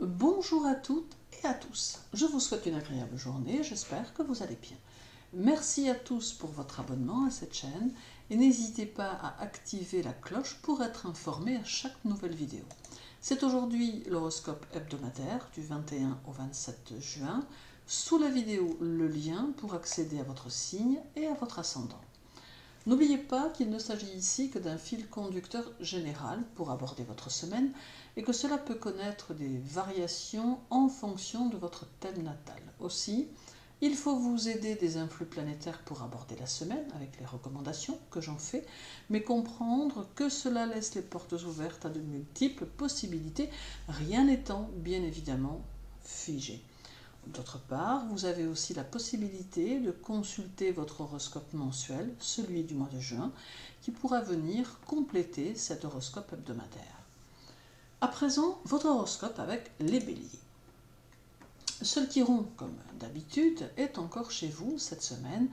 Bonjour à toutes et à tous. Je vous souhaite une agréable journée, j'espère que vous allez bien. Merci à tous pour votre abonnement à cette chaîne et n'hésitez pas à activer la cloche pour être informé à chaque nouvelle vidéo. C'est aujourd'hui l'horoscope hebdomadaire du 21 au 27 juin. Sous la vidéo, le lien pour accéder à votre signe et à votre ascendant. N'oubliez pas qu'il ne s'agit ici que d'un fil conducteur général pour aborder votre semaine et que cela peut connaître des variations en fonction de votre thème natal. Aussi, il faut vous aider des influx planétaires pour aborder la semaine avec les recommandations que j'en fais, mais comprendre que cela laisse les portes ouvertes à de multiples possibilités, rien n'étant bien évidemment figé. D'autre part, vous avez aussi la possibilité de consulter votre horoscope mensuel, celui du mois de juin, qui pourra venir compléter cet horoscope hebdomadaire. À présent, votre horoscope avec les béliers. Seul Chiron, comme d'habitude, est encore chez vous cette semaine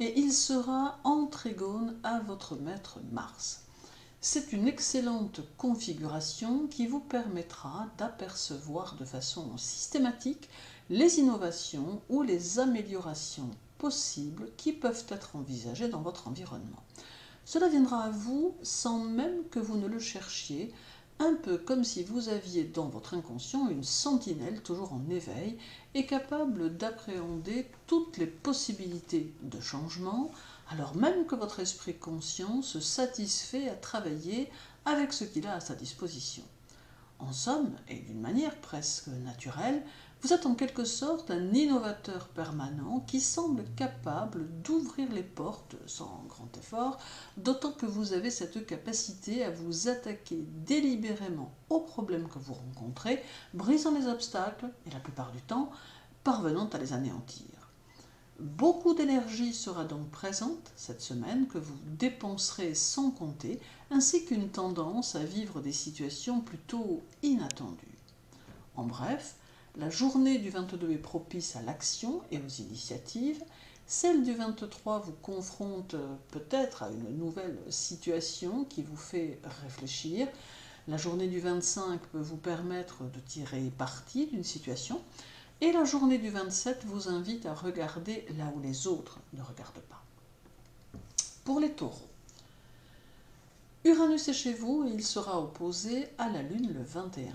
et il sera en trigone à votre maître Mars. C'est une excellente configuration qui vous permettra d'apercevoir de façon systématique les innovations ou les améliorations possibles qui peuvent être envisagées dans votre environnement. Cela viendra à vous sans même que vous ne le cherchiez, un peu comme si vous aviez dans votre inconscient une sentinelle toujours en éveil et capable d'appréhender toutes les possibilités de changement, alors même que votre esprit conscient se satisfait à travailler avec ce qu'il a à sa disposition. En somme, et d'une manière presque naturelle, vous êtes en quelque sorte un innovateur permanent qui semble capable d'ouvrir les portes sans grand effort, d'autant que vous avez cette capacité à vous attaquer délibérément aux problèmes que vous rencontrez, brisant les obstacles et la plupart du temps, parvenant à les anéantir. Beaucoup d'énergie sera donc présente cette semaine que vous dépenserez sans compter, ainsi qu'une tendance à vivre des situations plutôt inattendues. En bref, la journée du 22 est propice à l'action et aux initiatives, celle du 23 vous confronte peut-être à une nouvelle situation qui vous fait réfléchir, la journée du 25 peut vous permettre de tirer parti d'une situation, et la journée du 27 vous invite à regarder là où les autres ne regardent pas. Pour les taureaux, Uranus est chez vous et il sera opposé à la Lune le 21.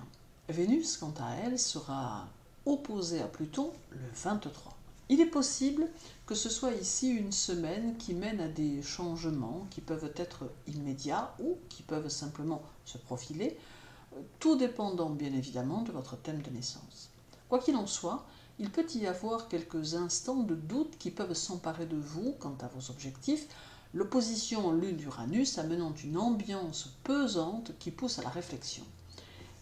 Vénus, quant à elle, sera opposée à Pluton le 23. Il est possible que ce soit ici une semaine qui mène à des changements qui peuvent être immédiats ou qui peuvent simplement se profiler, tout dépendant bien évidemment de votre thème de naissance. Quoi qu'il en soit, il peut y avoir quelques instants de doute qui peuvent s'emparer de vous quant à vos objectifs, l'opposition Lune-Uranus amenant une ambiance pesante qui pousse à la réflexion.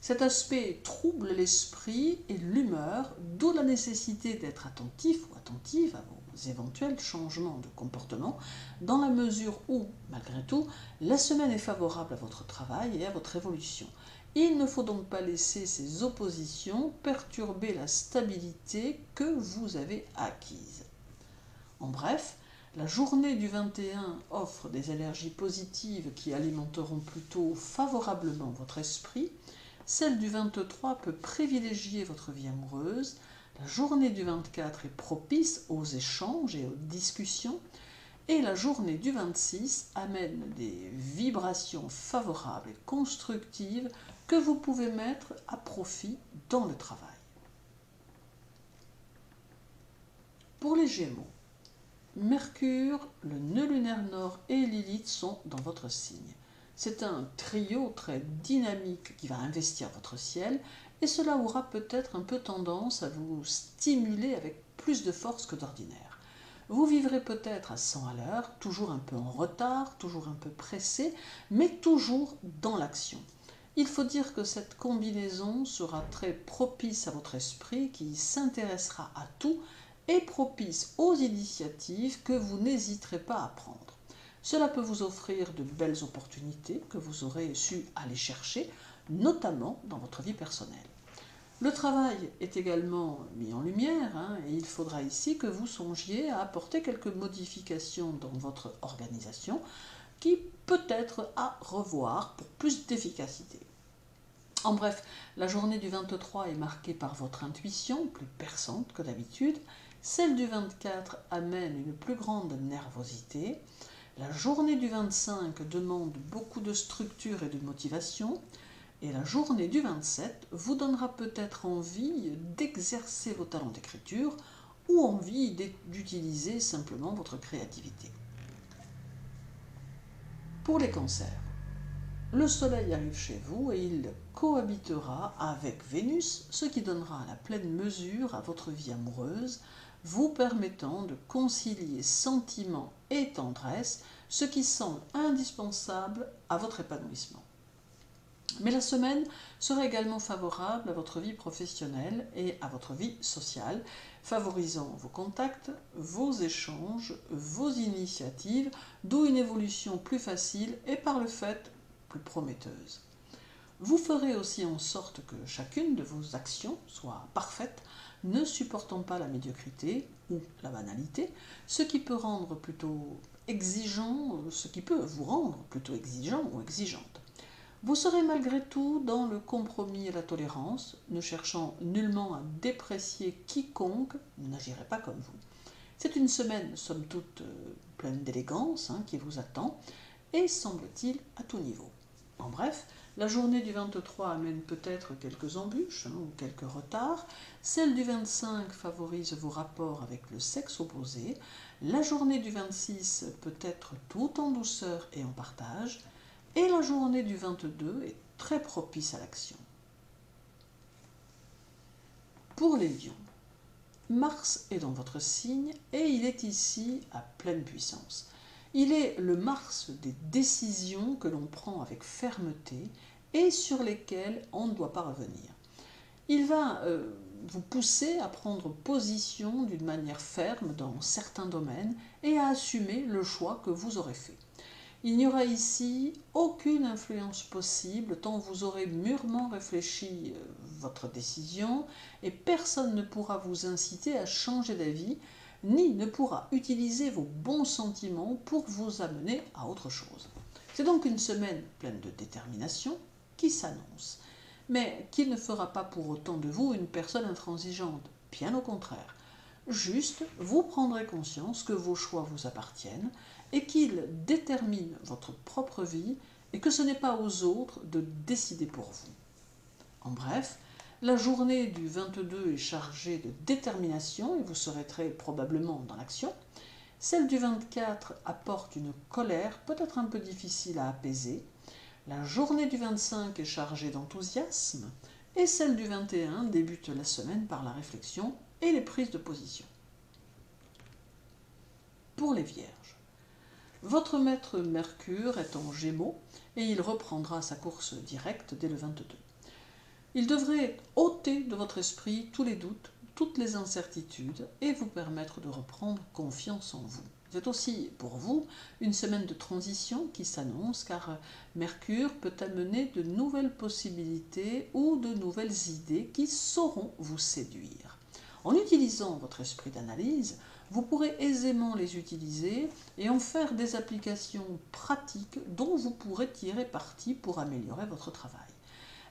Cet aspect trouble l'esprit et l'humeur, d'où la nécessité d'être attentif ou attentive à vos éventuels changements de comportement, dans la mesure où, malgré tout, la semaine est favorable à votre travail et à votre évolution. Il ne faut donc pas laisser ces oppositions perturber la stabilité que vous avez acquise. En bref, la journée du 21 offre des énergies positives qui alimenteront plutôt favorablement votre esprit. Celle du 23 peut privilégier votre vie amoureuse. La journée du 24 est propice aux échanges et aux discussions. Et la journée du 26 amène des vibrations favorables et constructives que vous pouvez mettre à profit dans le travail. Pour les Gémeaux, Mercure, le nœud lunaire nord et Lilith sont dans votre signe. C'est un trio très dynamique qui va investir votre ciel et cela aura peut-être un peu tendance à vous stimuler avec plus de force que d'ordinaire. Vous vivrez peut-être à 100 à l'heure, toujours un peu en retard, toujours un peu pressé, mais toujours dans l'action. Il faut dire que cette combinaison sera très propice à votre esprit qui s'intéressera à tout et propice aux initiatives que vous n'hésiterez pas à prendre. Cela peut vous offrir de belles opportunités que vous aurez su aller chercher, notamment dans votre vie personnelle. Le travail est également mis en lumière et il faudra ici que vous songiez à apporter quelques modifications dans votre organisation qui peut être à revoir pour plus d'efficacité. En bref, la journée du 23 est marquée par votre intuition, plus perçante que d'habitude. Celle du 24 amène une plus grande nervosité. La journée du 25 demande beaucoup de structure et de motivation. Et la journée du 27 vous donnera peut-être envie d'exercer vos talents d'écriture ou envie d'utiliser simplement votre créativité. Pour les cancers, le soleil arrive chez vous et il cohabitera avec Vénus, ce qui donnera la pleine mesure à votre vie amoureuse, vous permettant de concilier sentiments et tendresse, ce qui semble indispensable à votre épanouissement. Mais la semaine sera également favorable à votre vie professionnelle et à votre vie sociale, favorisant vos contacts, vos échanges, vos initiatives, d'où une évolution plus facile et par le fait plus prometteuse. Vous ferez aussi en sorte que chacune de vos actions soit parfaite, ne supportant pas la médiocrité ou la banalité, ce qui peut rendre plutôt exigeant, ce qui peut vous rendre plutôt exigeant ou exigeante. Vous serez malgré tout dans le compromis et la tolérance, ne cherchant nullement à déprécier quiconque n'agirait pas comme vous. C'est une semaine, somme toute, pleine d'élégance qui vous attend, et semble-t-il à tout niveau. En bref, la journée du 23 amène peut-être quelques embûches ou quelques retards, celle du 25 favorise vos rapports avec le sexe opposé, la journée du 26 peut être tout en douceur et en partage, et la journée du 22 est très propice à l'action. Pour les lions, Mars est dans votre signe et il est ici à pleine puissance. Il est le Mars des décisions que l'on prend avec fermeté et sur lesquelles on ne doit pas revenir. Il va vous pousser à prendre position d'une manière ferme dans certains domaines et à assumer le choix que vous aurez fait. Il n'y aura ici aucune influence possible tant vous aurez mûrement réfléchi votre décision et personne ne pourra vous inciter à changer d'avis ni ne pourra utiliser vos bons sentiments pour vous amener à autre chose. C'est donc une semaine pleine de détermination qui s'annonce, mais qui ne fera pas pour autant de vous une personne intransigeante, bien au contraire. Juste, vous prendrez conscience que vos choix vous appartiennent et qu'ils déterminent votre propre vie et que ce n'est pas aux autres de décider pour vous. En bref, la journée du 22 est chargée de détermination et vous serez très probablement dans l'action. Celle du 24 apporte une colère peut-être un peu difficile à apaiser. La journée du 25 est chargée d'enthousiasme et celle du 21 débute la semaine par la réflexion et les prises de position. Pour les Vierges, votre maître Mercure est en Gémeaux et il reprendra sa course directe dès le 22. Il devrait ôter de votre esprit tous les doutes, toutes les incertitudes et vous permettre de reprendre confiance en vous. C'est aussi pour vous une semaine de transition qui s'annonce car Mercure peut amener de nouvelles possibilités ou de nouvelles idées qui sauront vous séduire. En utilisant votre esprit d'analyse, vous pourrez aisément les utiliser et en faire des applications pratiques dont vous pourrez tirer parti pour améliorer votre travail.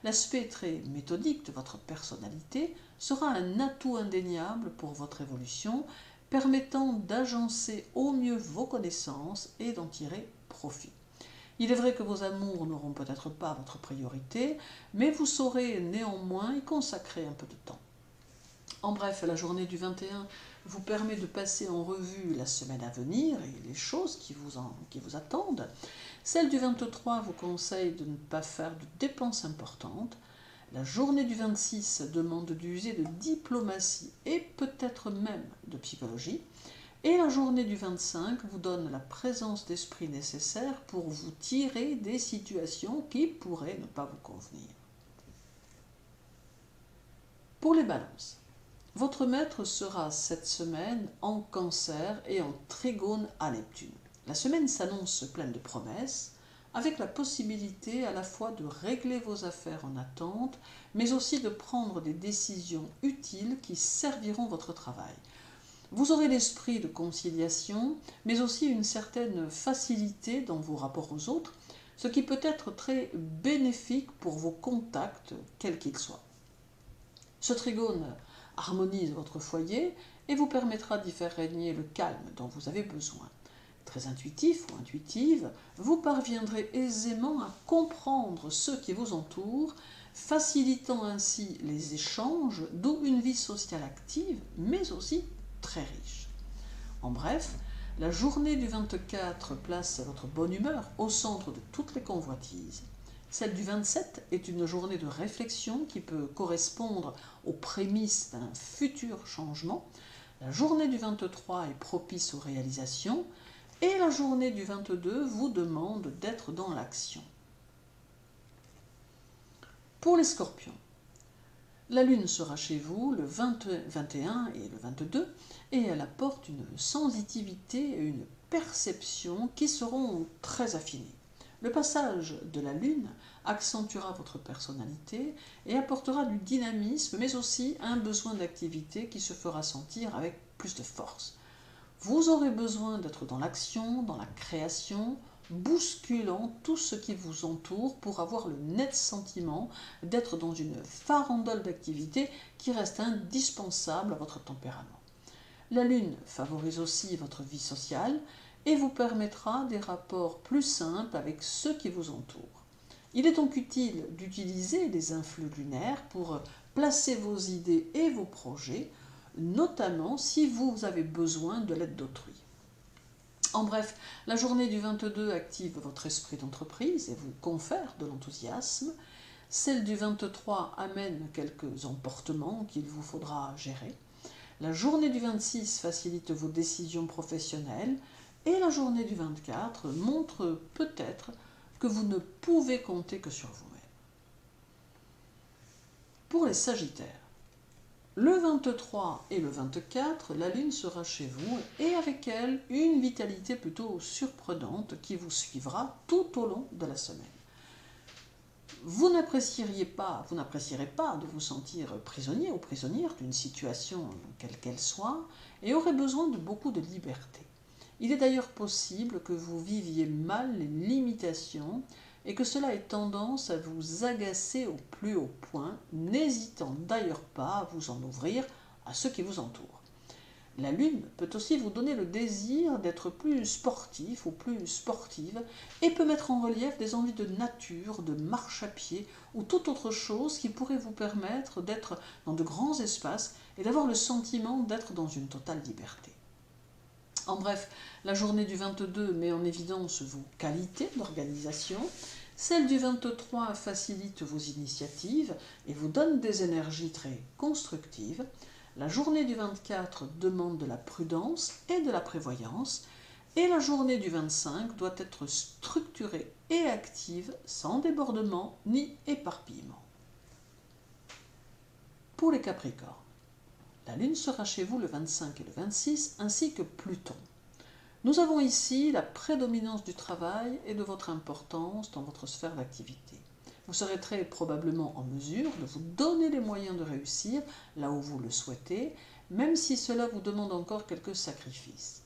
L'aspect très méthodique de votre personnalité sera un atout indéniable pour votre évolution, permettant d'agencer au mieux vos connaissances et d'en tirer profit. Il est vrai que vos amours n'auront peut-être pas votre priorité, mais vous saurez néanmoins y consacrer un peu de temps. En bref, la journée du 21 vous permet de passer en revue la semaine à venir et les choses qui vous attendent. Celle du 23 vous conseille de ne pas faire de dépenses importantes. La journée du 26 demande d'user de diplomatie et peut-être même de psychologie. Et la journée du 25 vous donne la présence d'esprit nécessaire pour vous tirer des situations qui pourraient ne pas vous convenir. Pour les balances, votre maître sera cette semaine en Cancer et en trigone à Neptune. La semaine s'annonce pleine de promesses, avec la possibilité à la fois de régler vos affaires en attente, mais aussi de prendre des décisions utiles qui serviront votre travail. Vous aurez l'esprit de conciliation, mais aussi une certaine facilité dans vos rapports aux autres, ce qui peut être très bénéfique pour vos contacts, quels qu'ils soient. Ce trigone harmonise votre foyer et vous permettra d'y faire régner le calme dont vous avez besoin. Très intuitif ou intuitive, vous parviendrez aisément à comprendre ceux qui vous entourent, facilitant ainsi les échanges, d'où une vie sociale active, mais aussi très riche. En bref, la journée du 24 place votre bonne humeur au centre de toutes les convoitises. Celle du 27 est une journée de réflexion qui peut correspondre aux prémices d'un futur changement. La journée du 23 est propice aux réalisations et la journée du 22 vous demande d'être dans l'action. Pour les scorpions, la lune sera chez vous le 21 et le 22 et elle apporte une sensitivité et une perception qui seront très affinées. Le passage de la lune accentuera votre personnalité et apportera du dynamisme, mais aussi un besoin d'activité qui se fera sentir avec plus de force. Vous aurez besoin d'être dans l'action, dans la création, bousculant tout ce qui vous entoure pour avoir le net sentiment d'être dans une farandole d'activités qui reste indispensable à votre tempérament. La lune favorise aussi votre vie sociale et vous permettra des rapports plus simples avec ceux qui vous entourent. Il est donc utile d'utiliser les influx lunaires pour placer vos idées et vos projets, notamment si vous avez besoin de l'aide d'autrui. En bref, la journée du 22 active votre esprit d'entreprise et vous confère de l'enthousiasme. Celle du 23 amène quelques emportements qu'il vous faudra gérer. La journée du 26 facilite vos décisions professionnelles et la journée du 24 montre peut-être que vous ne pouvez compter que sur vous-même. Pour les Sagittaires, le 23 et le 24, la lune sera chez vous et avec elle une vitalité plutôt surprenante qui vous suivra tout au long de la semaine. Vous n'apprécierez pas de vous sentir prisonnier ou prisonnière d'une situation quelle qu'elle soit et aurez besoin de beaucoup de liberté. Il est d'ailleurs possible que vous viviez mal les limitations et que cela ait tendance à vous agacer au plus haut point, n'hésitant d'ailleurs pas à vous en ouvrir à ceux qui vous entourent. La lune peut aussi vous donner le désir d'être plus sportif ou plus sportive et peut mettre en relief des envies de nature, de marche à pied ou toute autre chose qui pourrait vous permettre d'être dans de grands espaces et d'avoir le sentiment d'être dans une totale liberté. En bref, la journée du 22 met en évidence vos qualités d'organisation. Celle du 23 facilite vos initiatives et vous donne des énergies très constructives. La journée du 24 demande de la prudence et de la prévoyance. Et la journée du 25 doit être structurée et active sans débordement ni éparpillement. Pour les Capricornes, la lune sera chez vous le 25 et le 26, ainsi que Pluton. Nous avons ici la prédominance du travail et de votre importance dans votre sphère d'activité. Vous serez très probablement en mesure de vous donner les moyens de réussir là où vous le souhaitez, même si cela vous demande encore quelques sacrifices.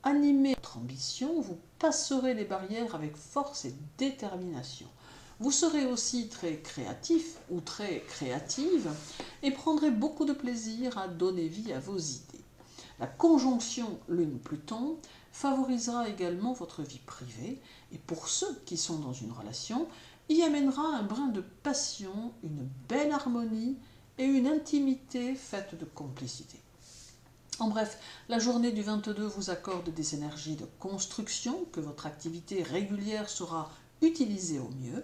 Animé par votre ambition, vous passerez les barrières avec force et détermination. Vous serez aussi très créatif ou très créative et prendrez beaucoup de plaisir à donner vie à vos idées. La conjonction Lune-Pluton favorisera également votre vie privée et pour ceux qui sont dans une relation, y amènera un brin de passion, une belle harmonie et une intimité faite de complicité. En bref, la journée du 22 vous accorde des énergies de construction que votre activité régulière sera utilisée au mieux.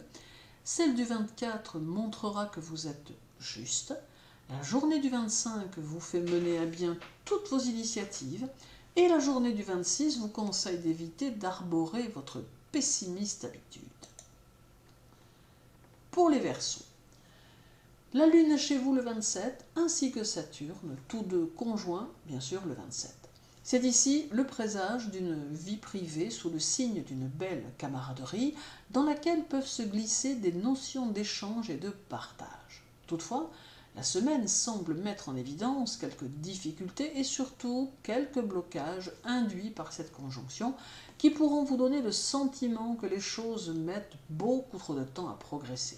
Celle du 24 montrera que vous êtes juste. La journée du 25 vous fait mener à bien toutes vos initiatives. Et la journée du 26 vous conseille d'éviter d'arborer votre pessimiste habitude. Pour les Verseaux, la Lune est chez vous le 27, ainsi que Saturne, tous deux conjoints, bien sûr, le 27. C'est ici le présage d'une vie privée sous le signe d'une belle camaraderie dans laquelle peuvent se glisser des notions d'échange et de partage. Toutefois, La semaine semble mettre en évidence quelques difficultés et surtout quelques blocages induits par cette conjonction qui pourront vous donner le sentiment que les choses mettent beaucoup trop de temps à progresser.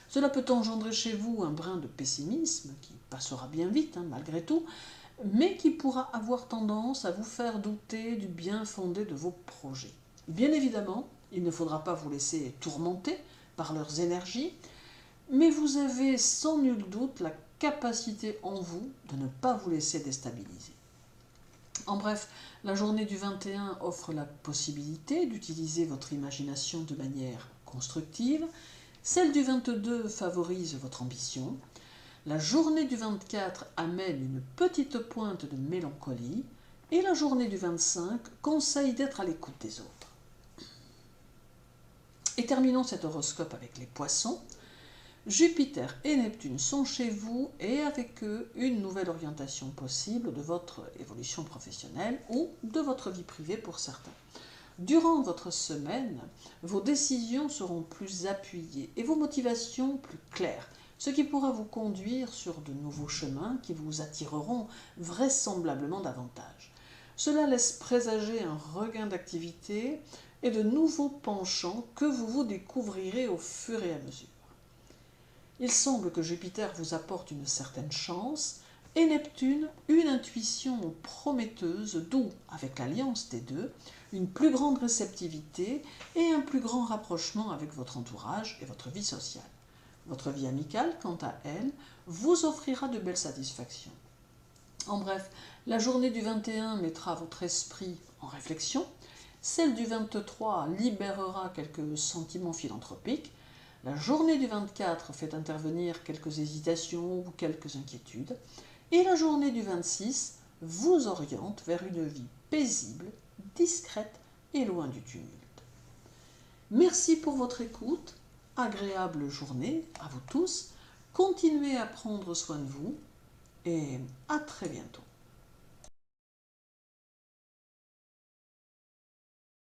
Cela peut engendrer chez vous un brin de pessimisme qui passera bien vite malgré tout, mais qui pourra avoir tendance à vous faire douter du bien fondé de vos projets. Bien évidemment, il ne faudra pas vous laisser tourmenter par leurs énergies, mais vous avez sans nul doute la capacité en vous de ne pas vous laisser déstabiliser. En bref, la journée du 21 offre la possibilité d'utiliser votre imagination de manière constructive, celle du 22 favorise votre ambition, la journée du 24 amène une petite pointe de mélancolie et la journée du 25 conseille d'être à l'écoute des autres. Et terminons cet horoscope avec les poissons. Jupiter et Neptune sont chez vous et avec eux une nouvelle orientation possible de votre évolution professionnelle ou de votre vie privée pour certains. Durant votre semaine, vos décisions seront plus appuyées et vos motivations plus claires, ce qui pourra vous conduire sur de nouveaux chemins qui vous attireront vraisemblablement davantage. Cela laisse présager un regain d'activité et de nouveaux penchants que vous découvrirez au fur et à mesure. Il semble que Jupiter vous apporte une certaine chance et Neptune une intuition prometteuse, d'où, avec l'alliance des deux, une plus grande réceptivité et un plus grand rapprochement avec votre entourage et votre vie sociale. Votre vie amicale, quant à elle, vous offrira de belles satisfactions. En bref, la journée du 21 mettra votre esprit en réflexion, celle du 23 libérera quelques sentiments philanthropiques, la journée du 24 fait intervenir quelques hésitations ou quelques inquiétudes, et la journée du 26 vous oriente vers une vie paisible, discrète et loin du tumulte. Merci pour votre écoute, agréable journée à vous tous, continuez à prendre soin de vous et à très bientôt.